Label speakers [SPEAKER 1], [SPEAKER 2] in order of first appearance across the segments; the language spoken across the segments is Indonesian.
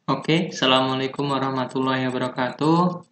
[SPEAKER 1] Oke, Assalamualaikum warahmatullahi wabarakatuh.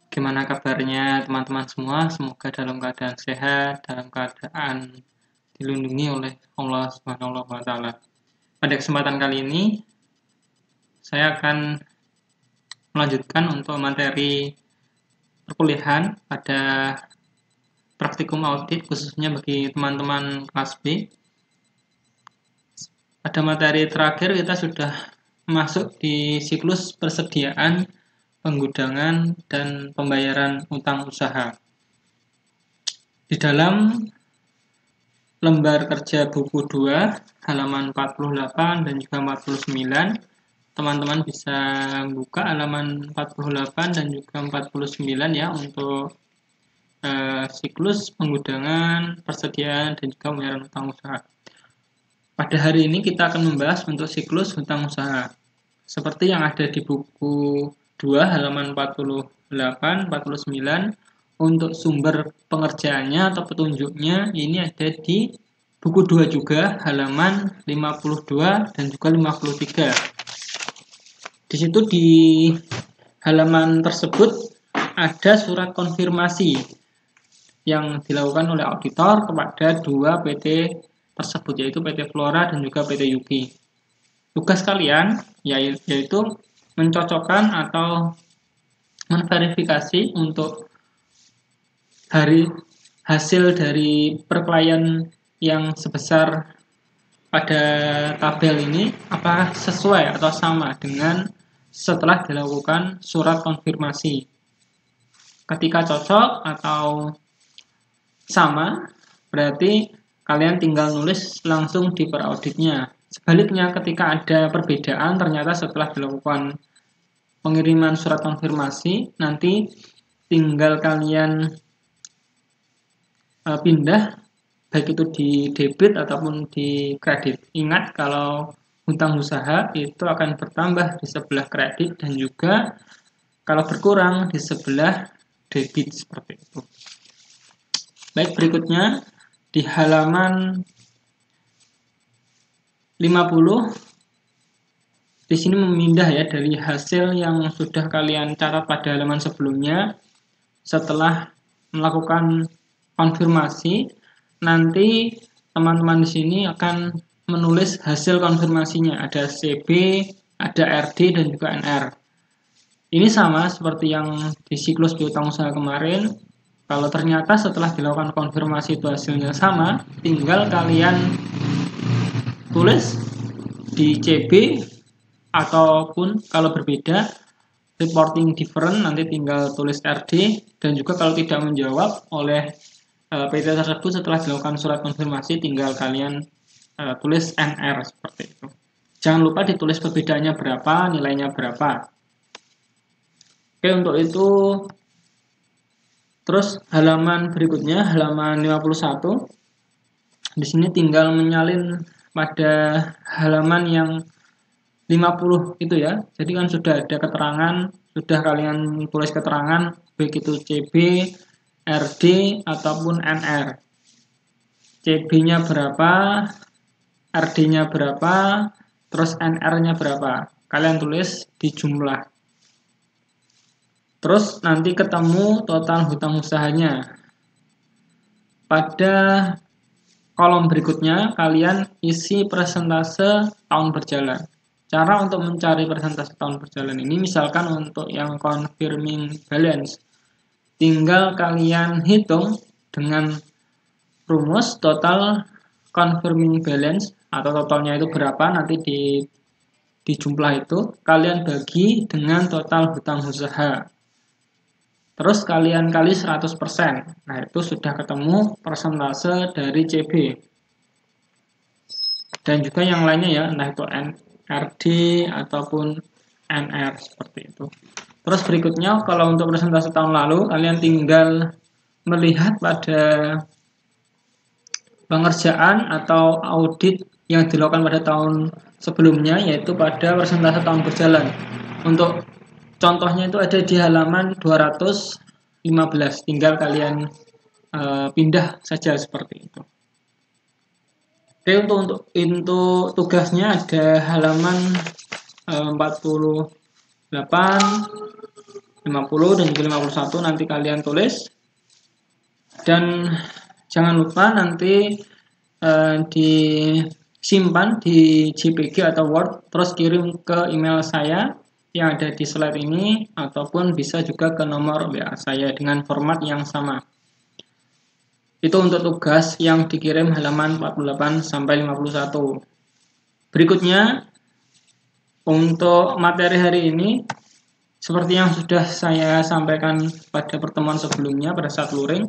[SPEAKER 1] Gimana kabarnya teman-teman semua? Semoga dalam keadaan sehat, dalam keadaan dilindungi oleh Allah Subhanahu wa Ta'ala. Pada kesempatan kali ini, saya akan melanjutkan untuk materi perkuliahan pada praktikum audit, khususnya bagi teman-teman kelas B. Pada materi terakhir, kita sudah masuk di siklus persediaan, penggudangan, dan pembayaran utang usaha. Di dalam lembar kerja buku 2, halaman 48 dan juga 49, teman-teman bisa buka halaman 48 dan juga 49 ya untuk siklus penggudangan, persediaan, dan juga pembayaran utang usaha. Pada hari ini kita akan membahas untuk siklus hutang usaha. Seperti yang ada di buku 2 halaman 48, 49, untuk sumber pengerjaannya atau petunjuknya ini ada di buku 2 juga halaman 52 dan juga 53. Di situ di halaman tersebut ada surat konfirmasi yang dilakukan oleh auditor kepada dua PT tersebut, yaitu PT Flora dan juga PT Yuki. Tugas kalian yaitu mencocokkan atau menverifikasi untuk hasil dari perkelahian yang sebesar pada tabel ini apakah sesuai atau sama dengan setelah dilakukan surat konfirmasi. Ketika cocok atau sama, berarti kalian tinggal nulis langsung di perauditnya. Sebaliknya, ketika ada perbedaan, ternyata setelah dilakukan pengiriman surat konfirmasi, nanti tinggal kalian pindah, baik itu di debit ataupun di kredit. Ingat, kalau hutang usaha itu akan bertambah di sebelah kredit dan juga kalau berkurang di sebelah debit, seperti itu. Baik, berikutnya di halaman 50, di sini memindah ya dari hasil yang sudah kalian catat pada halaman sebelumnya. Setelah melakukan konfirmasi, nanti teman-teman di sini akan menulis hasil konfirmasinya. Ada CB, ada RD, dan juga NR. Ini sama seperti yang di siklus piutang usaha kemarin. Kalau ternyata setelah dilakukan konfirmasi itu hasilnya sama, tinggal kalian tulis di CB, ataupun kalau berbeda reporting different nanti tinggal tulis RD, dan juga kalau tidak menjawab oleh PT tersebut setelah dilakukan surat konfirmasi tinggal kalian tulis NR, seperti itu. Jangan lupa ditulis perbedaannya berapa, nilainya berapa. Oke, untuk itu terus halaman berikutnya halaman 51. Di sini tinggal menyalin pada halaman yang 50 itu ya. Jadi kan sudah ada keterangan, sudah kalian tulis keterangan baik itu CB, RD ataupun NR. CB-nya berapa, RD-nya berapa, terus NR-nya berapa. Kalian tulis di jumlah. Terus nanti ketemu total hutang usahanya. Pada kolom berikutnya kalian isi persentase tahun berjalan. Cara untuk mencari persentase tahun berjalan ini, misalkan untuk yang confirming balance, tinggal kalian hitung dengan rumus total confirming balance atau totalnya itu berapa, nanti di jumlah itu kalian bagi dengan total hutang usaha. Terus kalian kali 100%. Nah, itu sudah ketemu persentase dari CB. Dan juga yang lainnya ya, entah itu NRD ataupun NR, seperti itu. Terus berikutnya, kalau untuk persentase tahun lalu, kalian tinggal melihat pada pengerjaan atau audit yang dilakukan pada tahun sebelumnya, yaitu pada persentase tahun berjalan. Untuk contohnya itu ada di halaman 215, tinggal kalian pindah saja seperti itu. Oke, untuk tugasnya ada halaman 48, 50 dan juga 51 nanti kalian tulis. Dan jangan lupa nanti disimpan di JPG atau Word, terus kirim ke email saya yang ada di slide ini, ataupun bisa juga ke nomor WA saya dengan format yang sama. Itu untuk tugas yang dikirim halaman 48 sampai 51. Berikutnya, untuk materi hari ini, seperti yang sudah saya sampaikan pada pertemuan sebelumnya pada saat luring,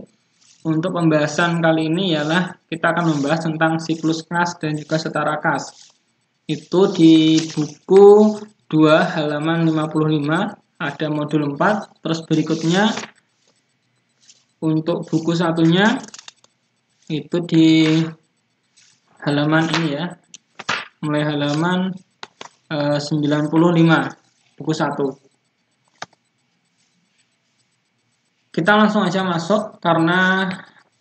[SPEAKER 1] untuk pembahasan kali ini ialah kita akan membahas tentang siklus kas dan juga setara kas. Itu di buku 2 halaman 55 ada modul 4, terus berikutnya untuk buku satunya itu di halaman ini ya, mulai halaman 95 buku 1. Kita langsung aja masuk, karena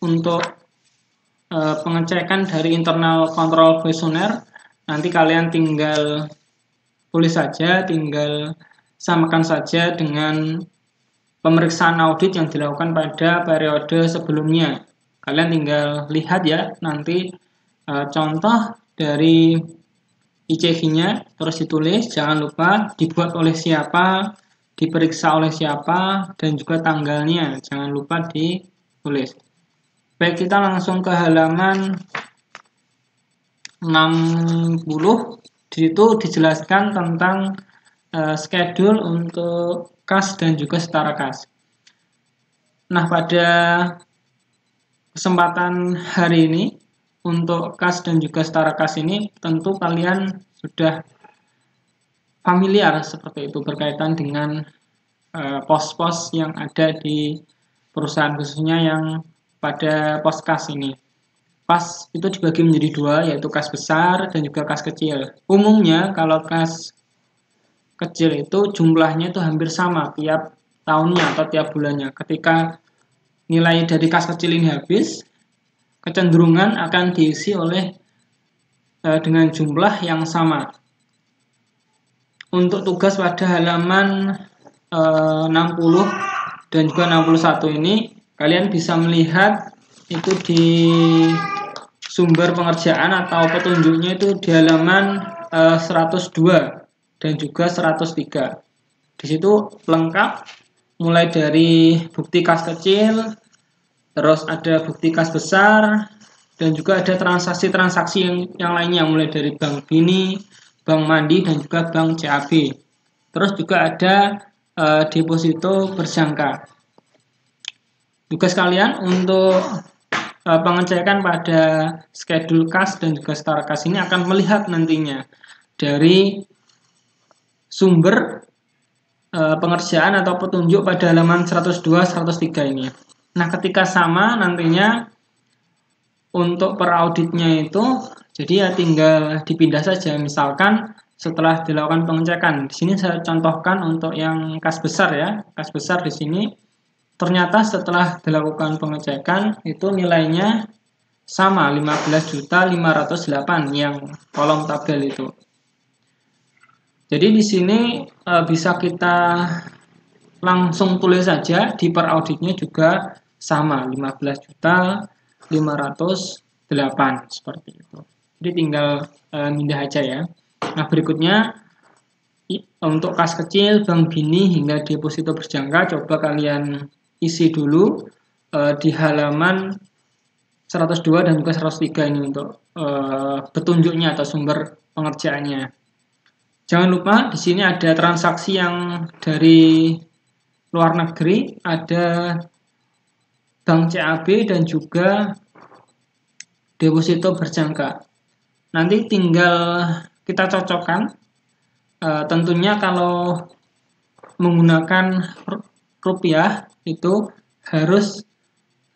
[SPEAKER 1] untuk pengecekan dari internal control questionnaire nanti kalian tinggal tulis saja, tinggal samakan saja dengan pemeriksaan audit yang dilakukan pada periode sebelumnya. Kalian tinggal lihat ya nanti contoh dari ICG-nya, terus ditulis, jangan lupa dibuat oleh siapa, diperiksa oleh siapa, dan juga tanggalnya jangan lupa ditulis. Baik, kita langsung ke halaman 60. Di situ dijelaskan tentang schedule untuk kas dan juga setara kas. Nah, pada kesempatan hari ini untuk kas dan juga setara kas ini tentu kalian sudah familiar seperti itu berkaitan dengan pos-pos yang ada di perusahaan, khususnya yang pada pos kas ini. Kas itu dibagi menjadi dua, yaitu kas besar dan juga kas kecil. Umumnya kalau kas kecil itu jumlahnya itu hampir sama tiap tahunnya atau tiap bulannya. Ketika nilai dari kas kecil ini habis, kecenderungan akan diisi oleh dengan jumlah yang sama. Untuk tugas pada halaman 60 dan juga 61 ini, kalian bisa melihat itu di sumber pengerjaan atau petunjuknya itu di halaman 102 dan juga 103. Di situ lengkap mulai dari bukti kas kecil, terus ada bukti kas besar, dan juga ada transaksi-transaksi yang lainnya mulai dari Bank Bini, Bank Mandi, dan juga Bank CAB. Terus juga ada deposito berjangka. Tugas kalian untuk pengecekan pada schedule kas dan juga setara kas ini akan melihat nantinya dari sumber pengerjaan atau petunjuk pada halaman 102-103 ini. Nah, ketika sama nantinya untuk per auditnya itu, jadi ya tinggal dipindah saja. Misalkan setelah dilakukan pengecekan, di sini saya contohkan untuk yang kas besar ya. Kas besar di sini ternyata setelah dilakukan pengecekan itu nilainya sama 15.508 yang kolom tabel itu. Jadi di sini bisa kita langsung tulis saja, di per auditnya juga sama 15.508 seperti itu. Jadi tinggal pindah aja ya. Nah, berikutnya untuk kas kecil, Bank Bini hingga deposito berjangka, coba kalian isi dulu di halaman 102 dan juga 103 ini untuk petunjuknya atau sumber pengerjaannya. Jangan lupa di sini ada transaksi yang dari luar negeri, ada Bank CAB dan juga deposito berjangka. Nanti tinggal kita cocokkan. Tentunya kalau menggunakan rupiah itu harus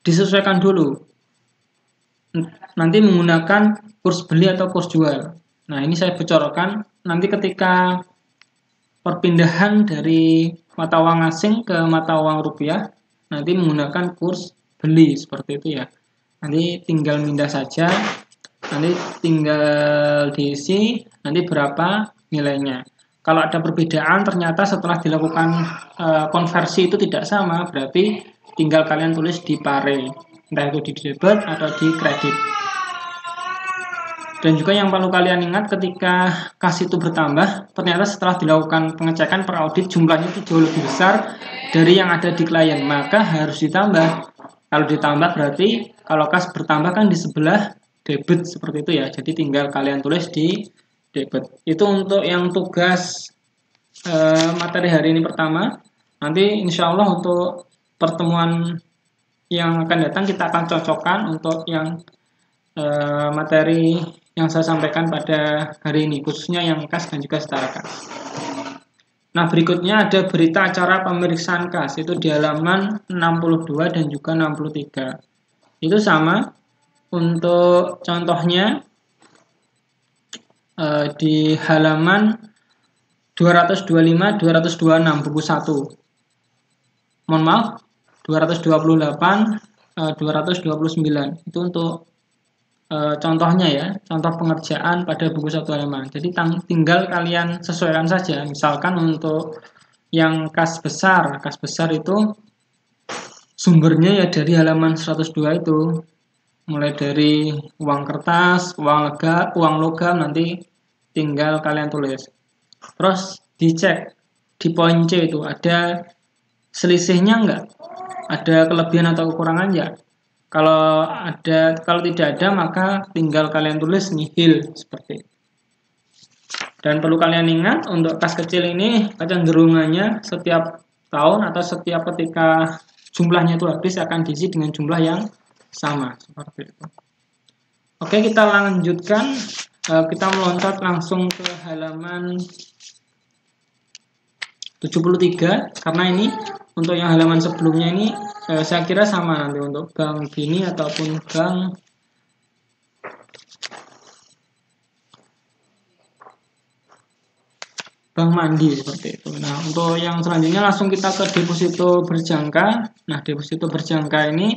[SPEAKER 1] disesuaikan dulu. Nanti menggunakan kurs beli atau kurs jual. Nah, ini saya bocorkan. Nanti ketika perpindahan dari mata uang asing ke mata uang rupiah, nanti menggunakan kurs beli seperti itu ya. Nanti tinggal pindah saja. Nanti tinggal diisi nanti berapa nilainya. Kalau ada perbedaan ternyata setelah dilakukan konversi itu tidak sama, berarti tinggal kalian tulis di pare, entah itu di debit atau di kredit. Dan juga yang perlu kalian ingat ketika kas itu bertambah, ternyata setelah dilakukan pengecekan per audit jumlahnya itu jauh lebih besar dari yang ada di klien, maka harus ditambah. Kalau ditambah berarti kalau kas bertambah kan di sebelah debit seperti itu ya. Jadi tinggal kalian tulis di debit. Itu untuk yang tugas materi hari ini pertama. Nanti insya Allah untuk pertemuan yang akan datang kita akan cocokkan untuk yang materi yang saya sampaikan pada hari ini, khususnya yang kas dan juga setara kas. Nah, berikutnya ada berita acara pemeriksaan kas, itu di halaman 62 dan juga 63. Itu sama, untuk contohnya di halaman 225, 226, buku 1. Mohon maaf, 228, 229. Itu untuk contohnya ya, contoh pengerjaan pada buku 1 halaman. Jadi tinggal kalian sesuaikan saja. Misalkan untuk yang kas besar itu sumbernya ya dari halaman 102 itu. Mulai dari uang kertas, uang logam, nanti tinggal kalian tulis. Terus dicek di poin C itu ada selisihnya enggak? Ada kelebihan atau kekurangan ya? Kalau tidak ada maka tinggal kalian tulis nihil seperti itu. Dan perlu kalian ingat untuk kas kecil ini kecenderungannya setiap tahun atau setiap ketika jumlahnya itu habis akan diisi dengan jumlah yang sama seperti itu. Oke, kita lanjutkan. Kita meloncat langsung ke halaman 73 karena ini untuk yang halaman sebelumnya ini saya kira sama nanti untuk Bank Bini ataupun Bank Mandi seperti itu. Nah, untuk yang selanjutnya langsung kita ke deposito berjangka. Nah, deposito berjangka ini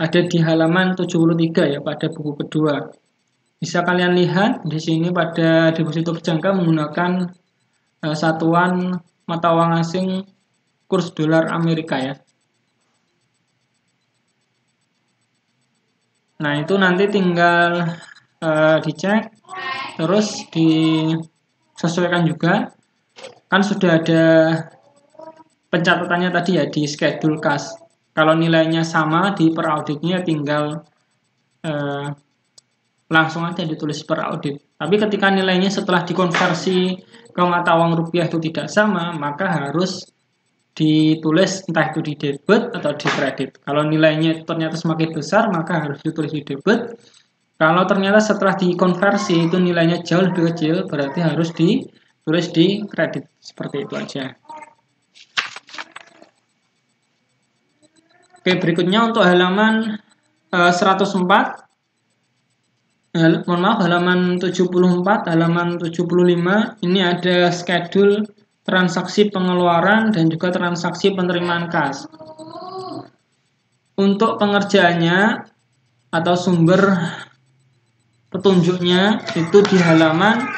[SPEAKER 1] ada di halaman 73 ya pada buku kedua. Bisa kalian lihat di sini pada deposito berjangka menggunakan satuan mata uang asing kurs dolar Amerika ya. Nah, itu nanti tinggal dicek, terus disesuaikan juga. Kan sudah ada pencatatannya tadi ya di schedule kas. Kalau nilainya sama di per auditnya tinggal langsung aja ditulis per audit. Tapi ketika nilainya setelah dikonversi ke mata uang rupiah itu tidak sama, maka harus ditulis entah itu di debit atau di kredit. Kalau nilainya ternyata semakin besar maka harus ditulis di debit. Kalau ternyata setelah dikonversi itu nilainya jauh lebih kecil berarti harus ditulis di kredit. Seperti itu aja. Oke, berikutnya untuk halaman 104. Mohon maaf, halaman 74, halaman 75 ini ada schedule transaksi pengeluaran dan juga transaksi penerimaan kas. Untuk pengerjaannya atau sumber petunjuknya itu di halaman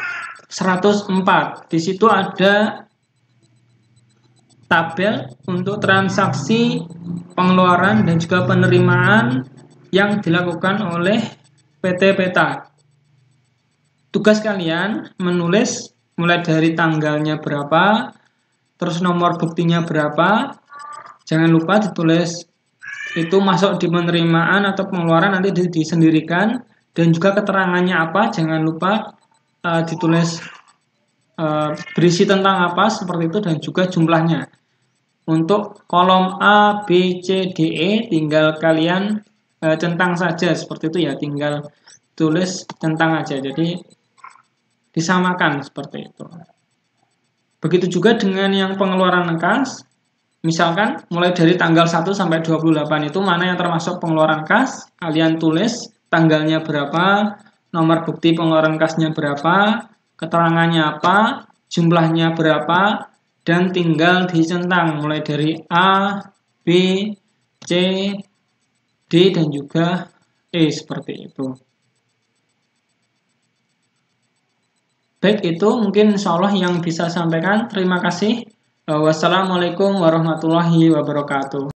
[SPEAKER 1] 104. Di situ ada tabel untuk transaksi pengeluaran dan juga penerimaan yang dilakukan oleh PT Peta. Tugas kalian menulis mulai dari tanggalnya berapa, terus nomor buktinya berapa. Jangan lupa ditulis itu masuk di penerimaan atau pengeluaran nanti disendirikan, dan juga keterangannya apa. Jangan lupa ditulis berisi tentang apa seperti itu dan juga jumlahnya. Untuk kolom A, B, C, D, E tinggal kalian centang saja seperti itu ya, tinggal tulis centang aja. Jadi disamakan seperti itu. Begitu juga dengan yang pengeluaran kas. Misalkan mulai dari tanggal 1 sampai 28 itu mana yang termasuk pengeluaran kas, kalian tulis tanggalnya berapa, nomor bukti pengeluaran kasnya berapa, keterangannya apa, jumlahnya berapa, dan tinggal dicentang mulai dari A, B, C, D, dan juga E seperti itu. Baik, itu mungkin insya Allah yang bisa sampaikan. Terima kasih. Wassalamualaikum warahmatullahi wabarakatuh.